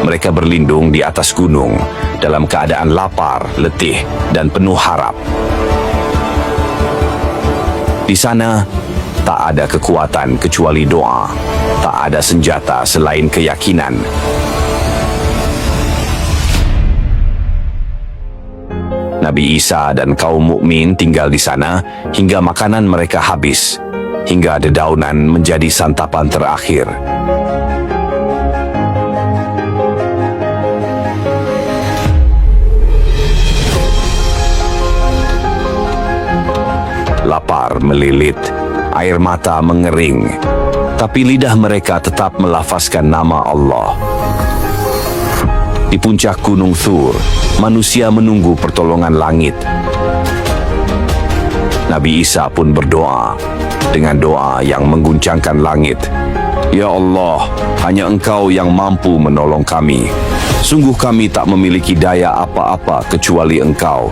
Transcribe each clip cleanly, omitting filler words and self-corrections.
mereka berlindung di atas gunung dalam keadaan lapar, letih, dan penuh harap. Di sana, tak ada kekuatan kecuali doa, tak ada senjata selain keyakinan. Nabi Isa dan kaum mukmin tinggal di sana hingga makanan mereka habis, hingga dedaunan menjadi santapan terakhir. Lapar melilit, air mata mengering, tapi lidah mereka tetap melafazkan nama Allah. Di puncak Gunung Thur, manusia menunggu pertolongan langit. Nabi Isa pun berdoa dengan doa yang mengguncangkan langit. Ya Allah, hanya Engkau yang mampu menolong kami. Sungguh kami tak memiliki daya apa-apa kecuali Engkau.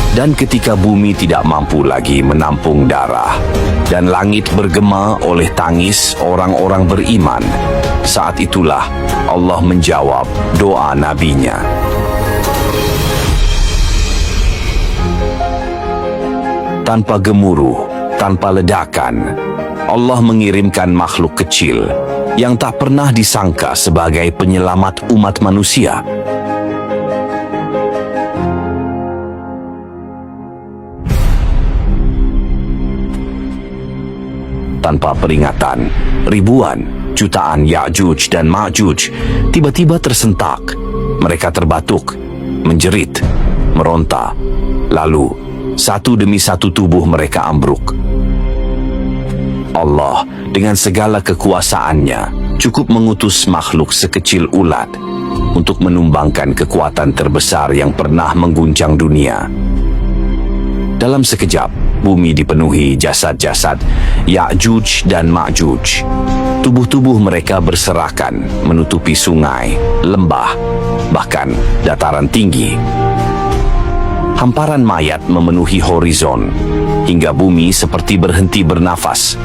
Dan ketika bumi tidak mampu lagi menampung darah, dan langit bergema oleh tangis orang-orang beriman, saat itulah Allah menjawab doa nabinya. Tanpa gemuruh, tanpa ledakan, Allah mengirimkan makhluk kecil yang tak pernah disangka sebagai penyelamat umat manusia. Tanpa peringatan, ribuan, jutaan Ya'juj dan Ma'juj tiba-tiba tersentak. Mereka terbatuk, menjerit, meronta. Lalu, satu demi satu tubuh mereka ambruk. Allah, dengan segala kekuasaannya, cukup mengutus makhluk sekecil ulat untuk menumbangkan kekuatan terbesar yang pernah mengguncang dunia. Dalam sekejap, bumi dipenuhi jasad-jasad Ya'juj dan Ma'juj. Tubuh-tubuh mereka berserakan menutupi sungai, lembah, bahkan dataran tinggi. Hamparan mayat memenuhi horizon, hingga bumi seperti berhenti bernafas.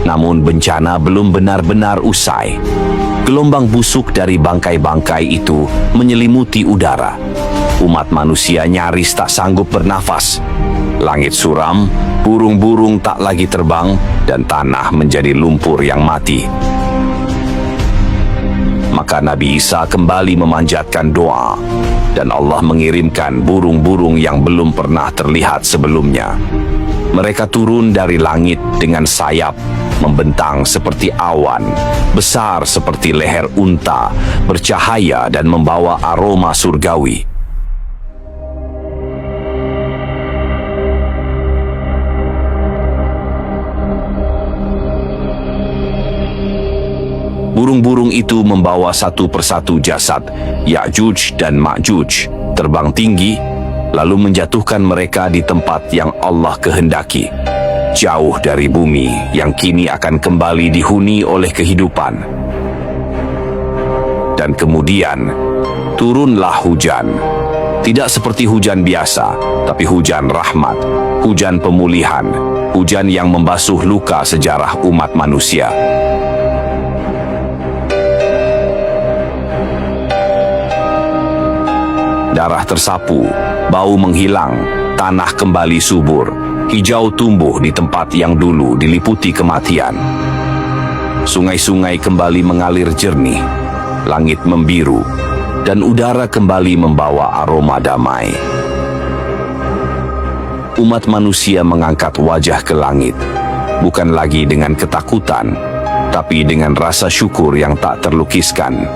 Namun bencana belum benar-benar usai. Gelombang busuk dari bangkai-bangkai itu menyelimuti udara. Umat manusia nyaris tak sanggup bernafas. Langit suram, burung-burung tak lagi terbang, dan tanah menjadi lumpur yang mati. Maka Nabi Isa kembali memanjatkan doa, dan Allah mengirimkan burung-burung yang belum pernah terlihat sebelumnya. Mereka turun dari langit dengan sayap, membentang seperti awan, besar seperti leher unta, bercahaya dan membawa aroma surgawi. Burung-burung itu membawa satu persatu jasad Ya'juj dan Ma'juj terbang tinggi, lalu menjatuhkan mereka di tempat yang Allah kehendaki, jauh dari bumi yang kini akan kembali dihuni oleh kehidupan. Dan kemudian turunlah hujan, tidak seperti hujan biasa, tapi hujan rahmat, hujan pemulihan, hujan yang membasuh luka sejarah umat manusia. Darah tersapu, bau menghilang, tanah kembali subur, hijau tumbuh di tempat yang dulu diliputi kematian. Sungai-sungai kembali mengalir jernih, langit membiru, dan udara kembali membawa aroma damai. Umat manusia mengangkat wajah ke langit, bukan lagi dengan ketakutan, tapi dengan rasa syukur yang tak terlukiskan.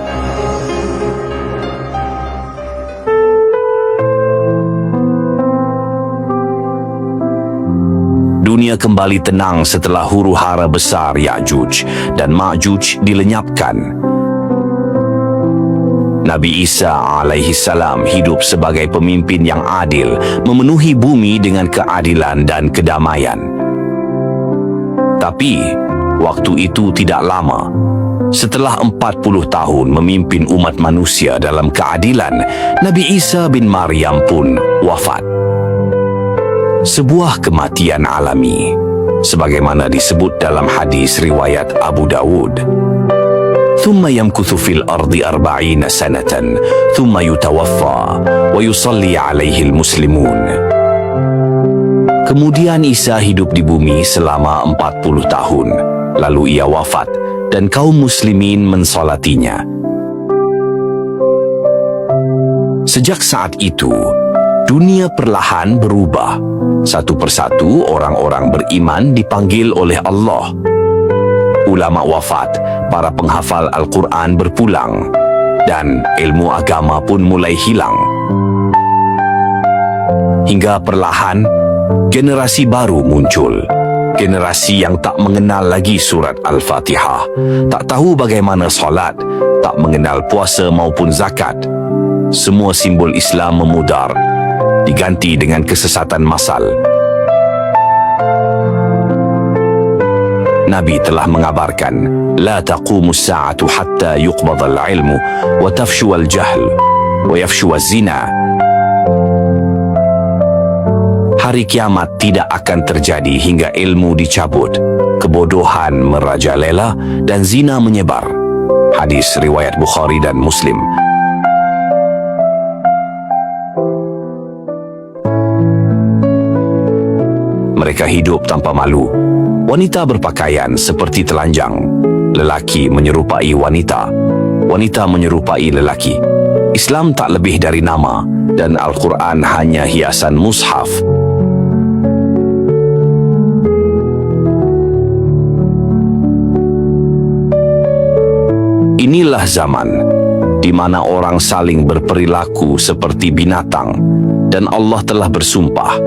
Dunia kembali tenang setelah huru-hara besar Ya'juj dan Ma'juj dilenyapkan. Nabi Isa alaihi salam hidup sebagai pemimpin yang adil, memenuhi bumi dengan keadilan dan kedamaian. Tapi, waktu itu tidak lama. Setelah 40 tahun memimpin umat manusia dalam keadilan, Nabi Isa bin Maryam pun wafat. Sebuah kematian alami, sebagaimana disebut dalam hadis riwayat Abu Dawud. ثم يمكث في الأرض 40 سنة ثم يتوفى ويصلي عليه المسلمون. Kemudian Isa hidup di bumi selama 40 tahun, lalu ia wafat dan kaum muslimin mensolatinya. Sejak saat itu, dunia perlahan berubah. Satu persatu orang-orang beriman dipanggil oleh Allah. Ulama wafat, para penghafal Al-Quran berpulang, dan ilmu agama pun mulai hilang. Hingga perlahan, generasi baru muncul. Generasi yang tak mengenal lagi surat Al-Fatihah, tak tahu bagaimana solat, tak mengenal puasa maupun zakat. Semua simbol Islam memudar, diganti dengan kesesatan massal. Nabi telah mengabarkan, La taqumus sa'atu hatta yuqbadal ilmu, wa tafshuwal jahl, wa yafshuwal zina. Hari kiamat tidak akan terjadi hingga ilmu dicabut, kebodohan merajalela, dan zina menyebar. Hadis riwayat Bukhari dan Muslim. Mereka hidup tanpa malu. Wanita berpakaian seperti telanjang. Lelaki menyerupai wanita. Wanita menyerupai lelaki. Islam tak lebih dari nama, dan Al-Quran hanya hiasan mushaf. Inilah zaman di mana orang saling berperilaku seperti binatang, dan Allah telah bersumpah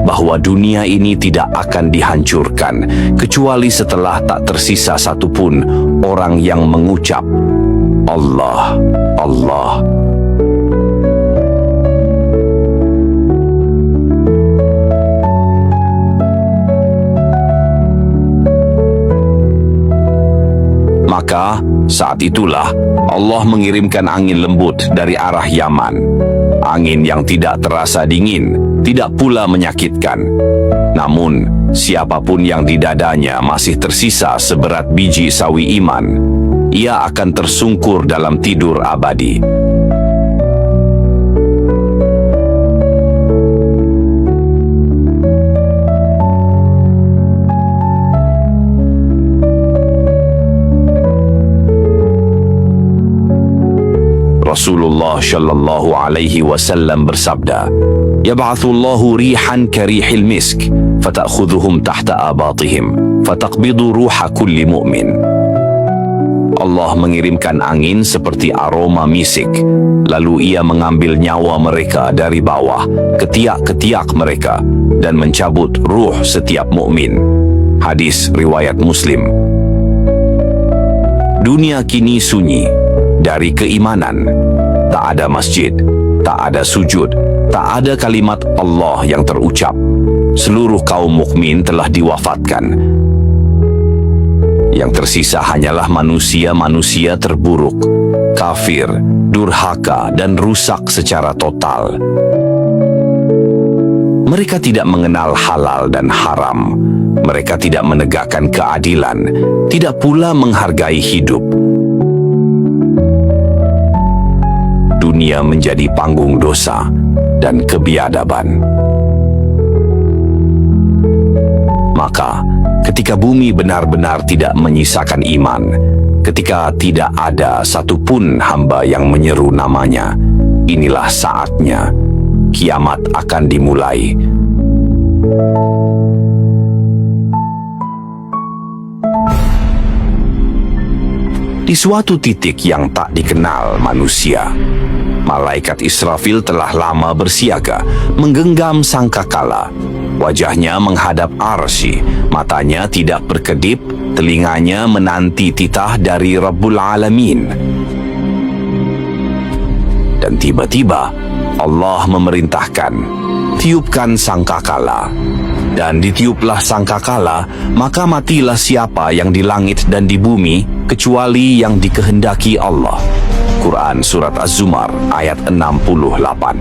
bahwa dunia ini tidak akan dihancurkan kecuali setelah tak tersisa satupun orang yang mengucap Allah, Allah. Maka saat itulah Allah mengirimkan angin lembut dari arah Yaman. Angin yang tidak terasa dingin, tidak pula menyakitkan. Namun, siapapun yang di dadanya masih tersisa seberat biji sawi iman, ia akan tersungkur dalam tidur abadi. Rasulullah Shallallahu Alaihi Wasallam bersabda, Yab'athullahu rihan karihil misk, fata'khudhuhum tahta abatihim, fataqbidu ruha kulli mu'min. Allah mengirimkan angin seperti aroma misik, lalu ia mengambil nyawa mereka dari bawah, ketiak-ketiak mereka, dan mencabut ruh setiap mukmin. Hadis riwayat Muslim. Dunia kini sunyi dari keimanan. Tak ada masjid, tak ada sujud, tak ada kalimat Allah yang terucap. Seluruh kaum mukmin telah diwafatkan. Yang tersisa hanyalah manusia-manusia terburuk, kafir, durhaka, dan rusak secara total. Mereka tidak mengenal halal dan haram. Mereka tidak menegakkan keadilan, tidak pula menghargai hidup. Dunia menjadi panggung dosa dan kebiadaban. Maka, ketika bumi benar-benar tidak menyisakan iman, ketika tidak ada satupun hamba yang menyeru namanya, inilah saatnya kiamat akan dimulai. Di suatu titik yang tak dikenal manusia, malaikat Israfil telah lama bersiaga, menggenggam sangkakala. Wajahnya menghadap arsy, matanya tidak berkedip, telinganya menanti titah dari Rabbul Alamin. Dan tiba-tiba Allah memerintahkan, tiupkan sangkakala. Dan ditiuplah sangkakala, maka matilah siapa yang di langit dan di bumi, kecuali yang dikehendaki Allah. Quran Surat Az-Zumar ayat 68.